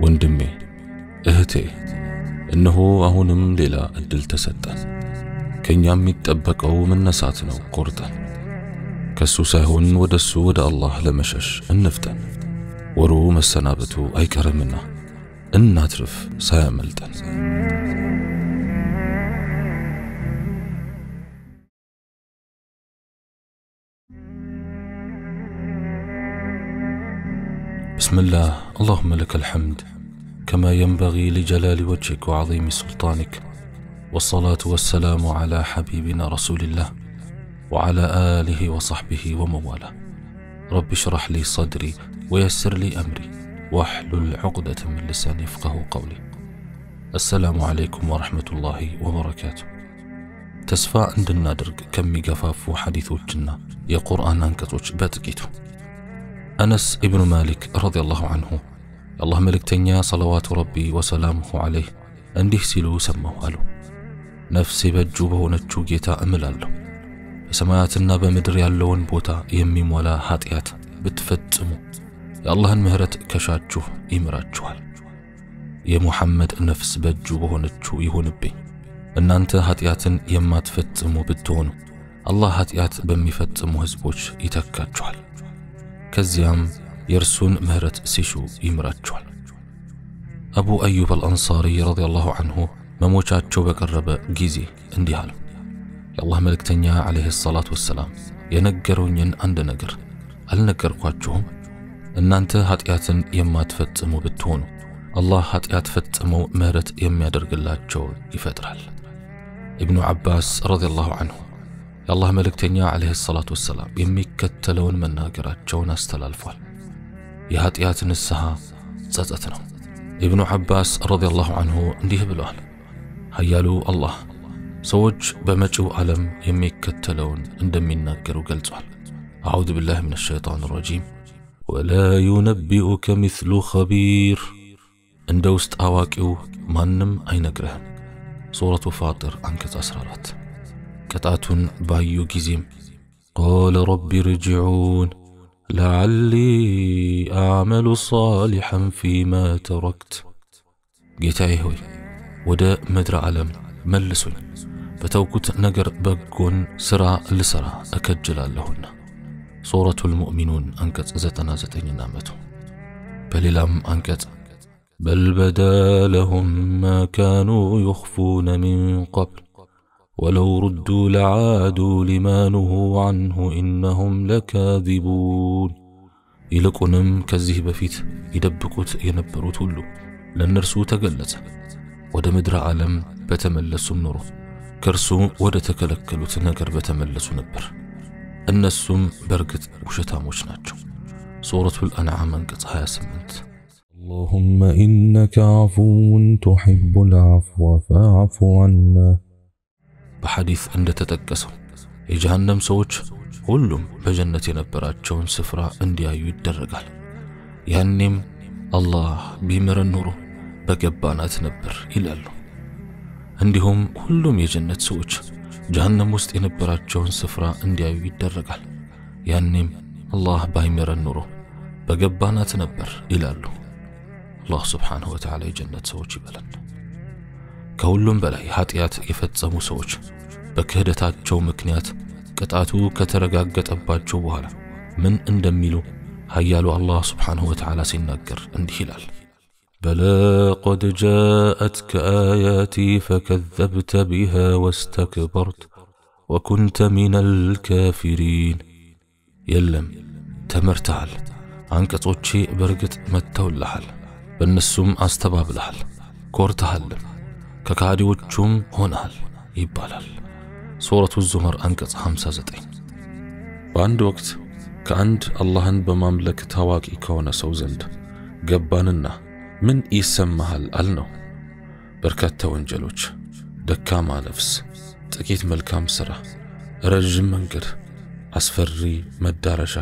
ወንድሜ እህቴ እነሆ አሁንም ሌላ እድል ተሰጠን ከኛ የሚጠበቀው መነሳት ነው ቆርጠን ከሱ ሳይሆን ወደሱ ወደ አላህ ለመሸሽ እንፍጠን ወሩ መሰናበቱ አይቀርምና እናትርፍ ሳያመልጠን بسم الله اللهم لك الحمد كما ينبغي لجلال وجهك وعظيم سلطانك والصلاة والسلام على حبيبنا رسول الله وعلى آله وصحبه ومواله رب اشرح لي صدري ويسر لي أمري واحلل عقدة من لساني يفقه قولي السلام عليكم ورحمة الله وبركاته تسفى عند النادرق كم يقفاف وحديث الجنة يا قرآن أنكتوش باتكيتو أنس ابن مالك رضي الله عنه الله ملك تنيا صلوات ربي وسلامه عليه انده سيلو سموه قالو نفسي بجوبه ونجو جيتا أملالو بسماياتنا بمدر يالون بوتا يميم ولا هاتيات بتفتمو يا الله المهرت كشاتشوه إمراتشوهال يا محمد نفس بجوبه ونجو يهون بي ان انت هاتيات يما تفتمو بتونو الله هاتيات بميفتمو هزبوش يتكاتشوهال كزيام يرسون مهرت سيشو يمراتشوال أبو أيوب الأنصاري رضي الله عنه مموشاتشو بقرب جيزي انديهالو يا الله ملك تنيا عليه الصلاة والسلام ينقرونين عند نقر النقر قواتشوهم ان انت هاتياتن يما تفتمو بتونو الله هاتيات فتمو مهرت يمي درقلاتشو يفترال ابن عباس رضي الله عنه يا الله ملك تنيا عليه الصلاة والسلام يميكتلون من ناقراتشون استلالفوال يهاتيات نسها تزتنا ابن عباس رضي الله عنه انديه بلوال هيالو الله سوج بمجو علم يميكتلون اندمين ناقرو قلتوال أعوذ بالله من الشيطان الرجيم ولا ينبئك مثل خبير اندوست اواكيو مانم اينقرهن سورة فاطر عنكت أسرارات كتاتون بايو جيزيم قال رب ارجعون لعلي أعمل صالحا فيما تركت جيتاي هوي ودا مدر علم ملسون فتوكت نقر بقون سرا لسرا أكجل لهن سورة المؤمنون أنكت زتنا زتين نامتو بللام أنكت بل بدا لهم ما كانوا يخفون من قبل ولو ردوا لعادوا لما نهوا عنه إنهم لكاذبون يلقونم كزيه بفيت يدبكوت ينبروت له لنرسو تقلت ودا مدر عالم بتملسوا منورو كرسو ودا تكلكلوت نقر بتملسوا نبر النسوم برقت وشتاموش ناتشو سورة الأنعام انقص 28 اللهم إنك عفو تحب العفو فاعف عنا بحديث عند تتكسو የጀሃነም ሰዎች ሁሉም በጀነት የነበራቸውን ስፍራ እንዲያዩ ይደረጋል ያንንም አላህ ቢምረን ኑሮ በገባናት ነበር ይላሉ እንዲሁም ሁሉም የጀነት ሰዎች ጀሃነም ውስጥ የነበራቸውን ስፍራ እንዲያዩ ይደረጋል ያንንም አላህ ባይምረን ኑሮ በገባናት ነበር ይላሉ አላህ Subhanahu Wa Ta'ala የጀነት ሰዎች ይበላል ከሁሉም በላይ ኃጢያት የፈጸሙ ሰዎች በክህደታቸው ምክንያት ቅጣቱ ከተረጋገጠባቸው በኋላ ምን እንደሚሉ ኃያሉ አላህ Subhanahu Wa Ta'ala ሲናገር እንዲህ ይላል بلى قد جاءتك آياتي فكذبت بها واستكبرت وكنت من الكافرين يلم تمرتال አንቀጾቼ በርግጥ መተውልሃል በእነሱም አስተባብለሃል ኮርተሃል ከካዲዎቹም ሆነሃል ይባላል ሱረቱ ዙመር አንቀጽ 59 በአንድ ወቅት ከአንድ አላህን በማምለክ ታዋቂ ከሆነ ሰው ዘንድ ገባንና ምን ይሰማሃል አልነው በርካታ ወንጀሎች ደካማ ነፍስ ጥቂት መልካም ሥራ ረጅም መንገድ አስፈሪ መዳረሻ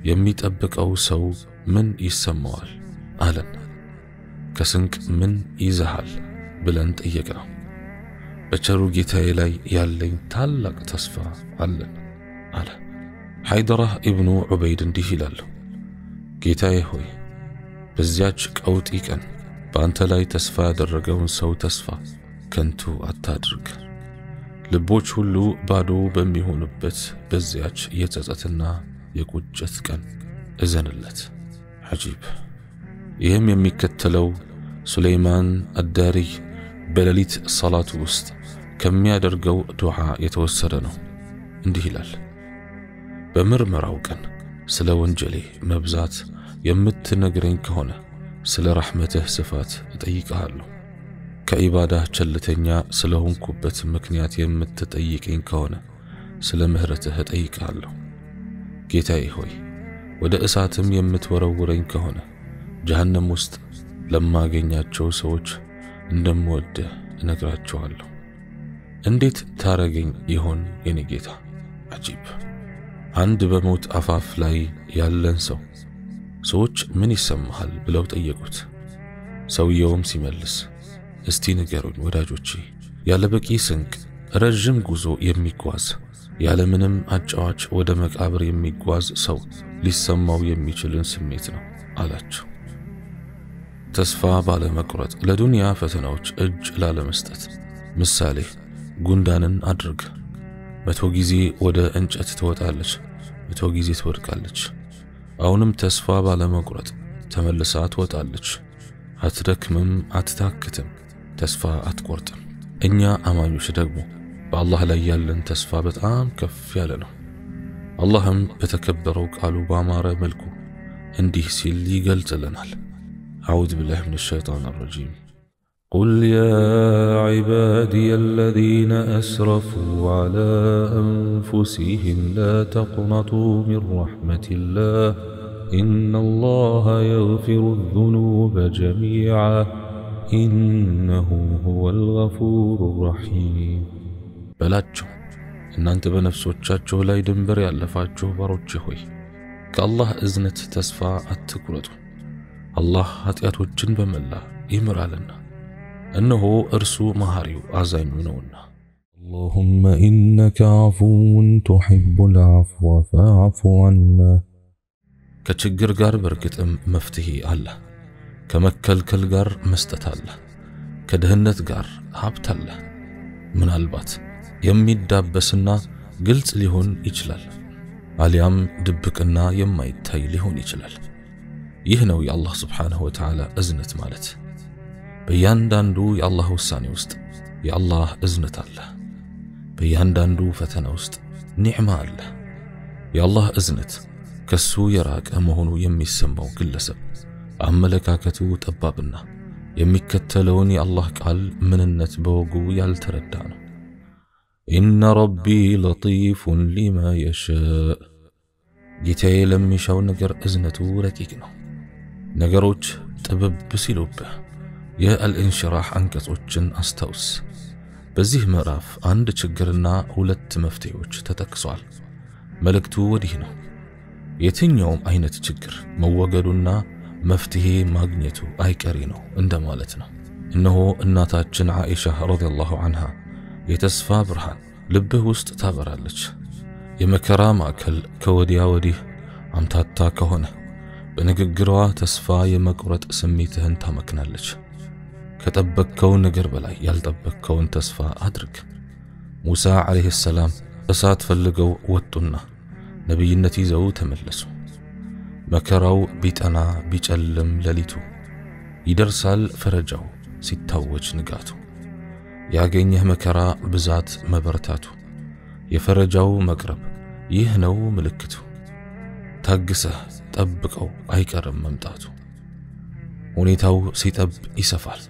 የሚጠብቀው ሰው ምን ይሰማዋል አለን ከስንቅ ምን ይዘሃል ብለን ጠየቅነው በቸሩ ጌታዬ ላይ ያለኝ ታላቅ ተስፋ አለን አለ حيدرة ابن عبيد እንዲህ ይላል ጌታዬ ሆይ በዚያች ቀውጢ ቀን በአንተ ላይ ተስፋ ያደረገውን ሰው ተስፋ ከንቱ አታድርግ። ልቦች ሁሉ ባዶ በሚሆኑበት በዚያች የጸጸትና የቁጭት ቀን እዘንለት። ዐጂብ! ይህም የሚከተለው ሱለይማን አዳሪ በሌሊት ሰላቱ ውስጥ ከሚያደርገው ዱዓ የተወሰደ ነው። እንዲህ ይላል: በምርመራው ቀን ስለ ወንጀሌ መብዛት የምትነግረኝ ከሆነ ስለ ረሕመትህ ስፋት እጠይቅሃለሁ። ከኢባዳህ ቸልተኛ ስለሆንኩበት ምክንያት የምትጠይቀኝ ከሆነ ስለ ምህረትህ እጠይቅሃለሁ። ጌታዬ ሆይ ወደ እሳትም የምትወረውረኝ ከሆነ ጀሃነም ውስጥ ለማገኛቸው ሰዎች እንደምወድህ እነግራቸዋለሁ። እንዴት ታረገኝ ይሆን የኔ ጌታ? ዐጂብ! አንድ በሞት አፋፍ ላይ ያለን ሰው ሰዎች ምን ይሰማሃል ብለው ጠየቁት። ሰውየውም ሲመልስ እስቲ ንገሩኝ ወዳጆቼ፣ ያለ በቂ ስንቅ ረጅም ጉዞ የሚጓዝ ያለምንም አጫዋች ወደ መቃብር የሚጓዝ ሰው ሊሰማው የሚችልን ስሜት ነው አላቸው። ተስፋ ባለመቁረጥ ለዱንያ ፈተናዎች እጅ ላለመስጠት ምሳሌ ጉንዳንን አድርግ። 100 ጊዜ ወደ እንጨት ትወጣለች፣ 100 ጊዜ ትወድቃለች። አሁንም ተስፋ ባለመቁረጥ ተመልሳ ትወጣለች። አትደክምም፣ አትታክትም፣ ተስፋ አትቆርጥም። እኛ አማኞች ደግሞ በአላህ ላይ ያለን ተስፋ በጣም ከፍ ያለ ነው። አላህም በተከበረው ቃሉ ባማረ መልኩ እንዲህ ሲል ይገልጽልናል: አዑዙ ቢላሂ ሚነ ሸይጣኒ ረጂም قل يا عبادي الذين أسرفوا على أنفسهم لا تقنطوا من رحمة الله إن الله يغفر الذنوب جميعا إنه هو الغفور الرحيم بلاتشو إن أنت بنفسوچاچو لاي دنبر ያለፋችሁ ባሮች ሆይ ከአላህ እዝነት ተስፋ አትቁረጡ። አላህ ኃጢአቶችን በመላ ይምራልና እነሆ እርሱ መሐሪው አዛኙ ነውና። اللهم إنك عفو تحب العفو فاعف عنا ከችግር ጋር በርግጥም መፍትሄ አለ። ከመከልከል ጋር መስጠት አለ። ከድህነት ጋር ሀብት አለ። ምናልባት የሚዳበስና ግልጽ ሊሆን ይችላል፣ አሊያም ድብቅና የማይታይ ሊሆን ይችላል። ይህ ነው የአላህ ስብሓንሁ ወተዓላ እዝነት ማለት። በእያንዳንዱ የአላህ ውሳኔ ውስጥ የአላህ እዝነት አለ። በእያንዳንዱ ፈተና ውስጥ ኒዕማ አለ። የአላህ እዝነት ከሱ የራቀ መሆኑ የሚሰማው ግለሰብ አመለካከቱ ጠባብና የሚከተለውን የአላህ ቃል ምንነት በወጉ ያልተረዳ ነው። ኢነ ረቢ ለጢፉን ሊማ የሻእ ጌታዬ ለሚሻው ነገር እዝነቱ ረቂቅ ነው። ነገሮች ጥብብ ሲሉብህ የአልኢንሽራህ አንቀጾችን አስታውስ። በዚህ ምዕራፍ አንድ ችግርና ሁለት መፍትሄዎች ተጠቅሷል። መልእክቱ ወዲህ ነው: የትኛውም አይነት ችግር መወገዱና መፍትሄ ማግኘቱ አይቀሬ ነው እንደማለት ነው። እነሆ እናታችን ዓኢሻ ረዲየላሁ ዐንሃ የተስፋ ብርሃን ልብህ ውስጥ ታበራለች። የመከራ ማዕከል ከወዲያ ወዲህ አምታታ ከሆነ በንግግሯ ተስፋ የመቁረጥ ስሜትህን ታመክናለች። ከጠበቅከው ነገር በላይ ያልጠበቅከውን ተስፋ አድርግ። ሙሳ ዓለይሂ ሰላም እሳት ፈልገው ወጡና ነቢይነት ይዘው ተመለሱ። መከራው ቢጠና ቢጨልም ሌሊቱ ይደርሳል ፈረጃው ሲታወጅ ንጋቱ። ያገኘህ መከራ ብዛት መበርታቱ የፈረጃው መቅረብ ይህ ነው ምልክቱ። ታግሰህ ጠብቀው አይቀርም መምጣቱ። ሁኔታው ሲጠብ ይሰፋል፣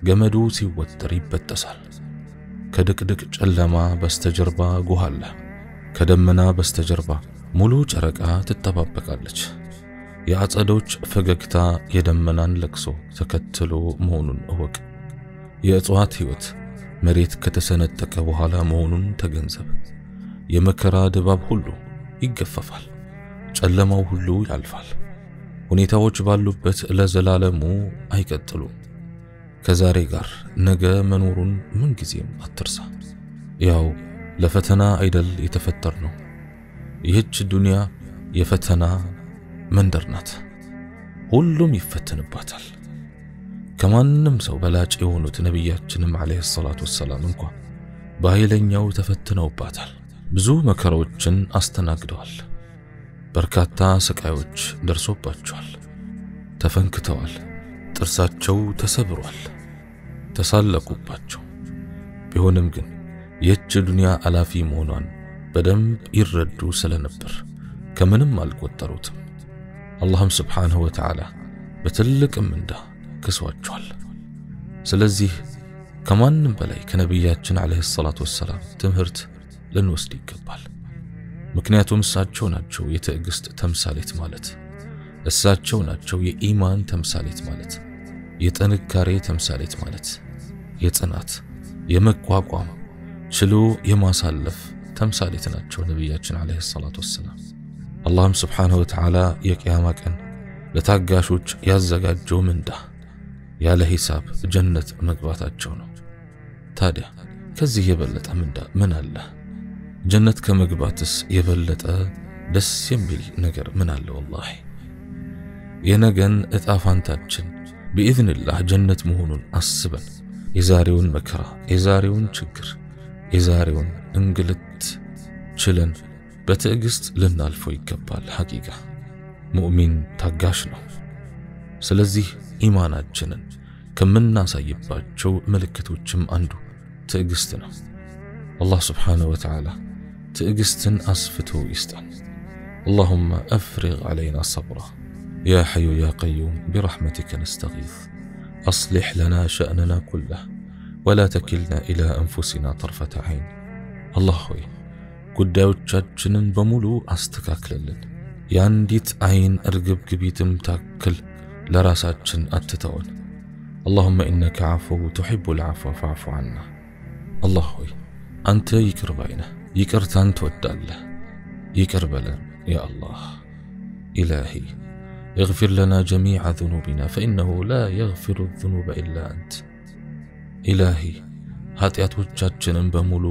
ገመዱ ሲወጠር ይበጠሳል። ከድቅድቅ ጨለማ በስተጀርባ ጎህ አለ። ከደመና በስተጀርባ ሙሉ ጨረቃ ትጠባበቃለች። የአጸዶች ፈገግታ የደመናን ለቅሶ ተከትሎ መሆኑን እወቅ። የእጽዋት ሕይወት መሬት ከተሰነጠቀ በኋላ መሆኑን ተገንዘብ። የመከራ ድባብ ሁሉ ይገፈፋል፣ ጨለማው ሁሉ ያልፋል። ሁኔታዎች ባሉበት ለዘላለሙ አይቀጥሉም። ከዛሬ ጋር ነገ መኖሩን ምን ጊዜም አትርሳ። ያው ለፈተና አይደል የተፈጠርነው። ይህች ዱንያ የፈተና መንደር ናት። ሁሉም ይፈተንባታል። ከማንም ሰው በላጭ የሆኑት ነብያችንም አለይሂ ሰላቱ ወሰላም እንኳን በኃይለኛው ተፈትነውባታል። ብዙ መከራዎችን አስተናግደዋል። በርካታ ስቃዮች ደርሶባቸዋል። ተፈንክተዋል። ጥርሳቸው ተሰብሯል። ተሳለቁባቸው። ቢሆንም ግን የች ዱንያ አላፊ መሆኗን በደንብ ይረዱ ስለነበር ከምንም አልቆጠሩትም። አላህም ሱብሓነሁ ወተዓላ በትልቅ ምንዳ ክሷቸዋል። ስለዚህ ከማንም በላይ ከነብያችን አለይሂ ሰላቱ ወሰላም ትምህርት ልንወስድ ይገባል። ምክንያቱም እሳቸው ናቸው የትዕግስት ተምሳሌት ማለት፣ እሳቸው ናቸው የኢማን ተምሳሌት ማለት፣ የጥንካሬ ተምሳሌት ማለት፣ የጽናት የመቋቋም ችሎ የማሳለፍ ተምሳሌት ናቸው ነብያችን አለይሂ ሰላቱ ወሰላም። አላህም ሱብሓነሁ ወተዓላ የቂያማ ቀን ለታጋሾች ያዘጋጀው ምንዳ ያለ ሂሳብ ጀነት መግባታቸው ነው። ታዲያ ከዚህ የበለጠ ምንዳ ምን አለ? ጀነት ከመግባትስ የበለጠ ደስ የሚል ነገር ምን አለ? ወላሂ የነገን እጣ ፋንታችን بإذنላህ ጀነት መሆኑን አስበን የዛሬውን መከራ፣ የዛሬውን ችግር፣ የዛሬውን እንግልት ችለን በትዕግስት ልናልፈው ይገባል። ሐቂቃ ሙእሚን ታጋሽ ነው። ስለዚህ ኢማናችንን ከምናሳይባቸው ምልክቶችም አንዱ ትዕግስት ነው። አላህ ሱብሓነሁ ወተዓላ ትዕግስትን አስፍቶ ይስጠን። اللهم أفرغ علينا صبرا يا حي يا قيوم برحمتك نستغيث أصلح لنا شأننا كله ولا تكلنا إلى أنفسنا طرفة عين الله ሆይ ጉዳዮቻችንን በሙሉ አስተካክልልን። ያንዲት አይን እርግብግቢትም ታክል ለራሳችን አትተውን። اللهم إنك عفو تحب العفو فاعف عنا الله ሆይ አንተ ይቅር ባይ ነህ፣ ይቅርታን ትወዳለህ። ይቅር በለን يا الله إلهي اغفر لنا جميع ذنوبنا فإنه لا يغفر الذنوب إلا أنت إلهي ኃጢአቶቻችንን በሙሉ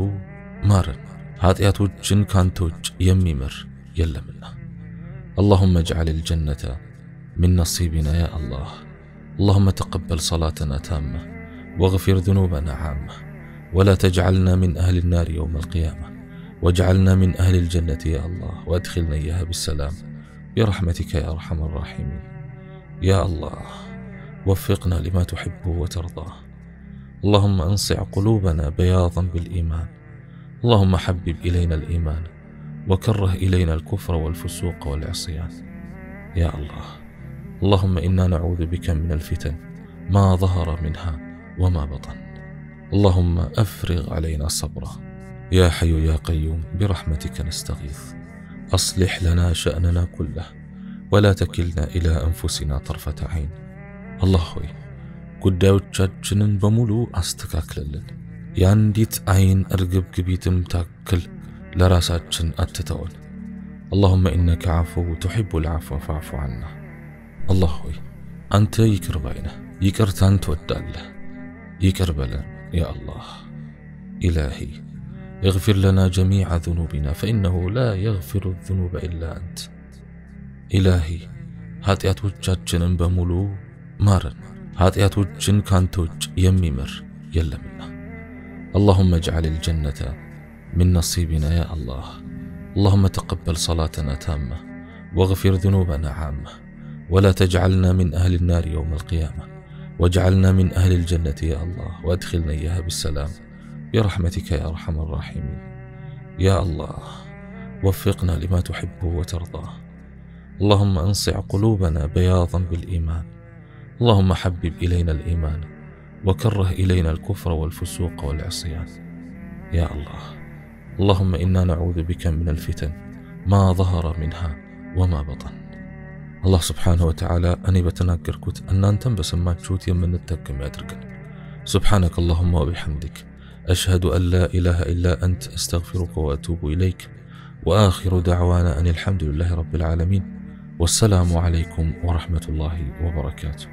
ማረን። ኃጢአቶችን ካንተ ውጭ የሚምር የለምና። اللهم اجعل الجنة من نصيبنا يا الله. اللهم تقبل صلاتنا تامة واغفر ذنوبنا عامة ولا تجعلنا من أهل النار يوم القيامة واجعلنا من أهل الجنة يا الله وادخلنا إياها بالسلام برحمتك يا أرحم الراحمين. يا الله وفقنا لما تحبه وترضاه. اللهم انصع قلوبنا بياضا بالإيمان. اللهم حبب إلينا الإيمان وكره إلينا الكفر والفسوق والعصيان. يا الله اللهم إنا نعوذ بك من الفتن ما ظهر منها وما بطن. اللهم أفرغ علينا صبرا يا حي يا قيوم برحمتك نستغيث أصلح لنا شأننا كله ولا تكلنا إلى أنفسنا طرفة عين الله ሆይ ጉዳዮቻችንን በሙሉ አስተካክልልን። ያንዲት አይን እርግብግቢትም ታክል ለራሳችን አትተውን። اللهم إنك عفو تحب العفو فاعف عنا الله ሆይ አንተ ይቅር ባይ ነህ፣ ይቅርታን ትወዳለህ። ይቅር በለን يا الله إلهي اغفر لنا جميع ذنوبنا فإنه لا يغفر الذنوب إلا أنت إلهي ኃጢአቶቻችንን በሙሉ ማረን። ኃጢአቶችን ካንተ ውጭ የሚምር የለምና። اللهم اجعل الجنة من نصيبنا يا الله. اللهم تقبل صلاتنا تامة واغفر ذنوبنا عامة ولا تجعلنا من أهل النار يوم القيامة واجعلنا من أهل الجنة يا الله وادخلنا إياها بالسلام برحمتك يا أرحم الراحمين. يا الله وفقنا لما تحبه وترضاه. اللهم انصع قلوبنا بياضا بالإيمان. اللهم حبب إلينا الإيمان وكره إلينا الكفر والفسوق والعصيان. يا الله اللهم إنا نعوذ بك من الفتن ما ظهر منها وما بطن. الله سبحانه وتعالى أني بتناكركت أن أنتم بسمات شوت يمن التكم يدركن. سبحانك اللهم وبحمدك أشهد أن لا إله إلا أنت أستغفرك وأتوب إليك وآخر دعوانا أن الحمد لله رب العالمين والسلام عليكم ورحمة الله وبركاته.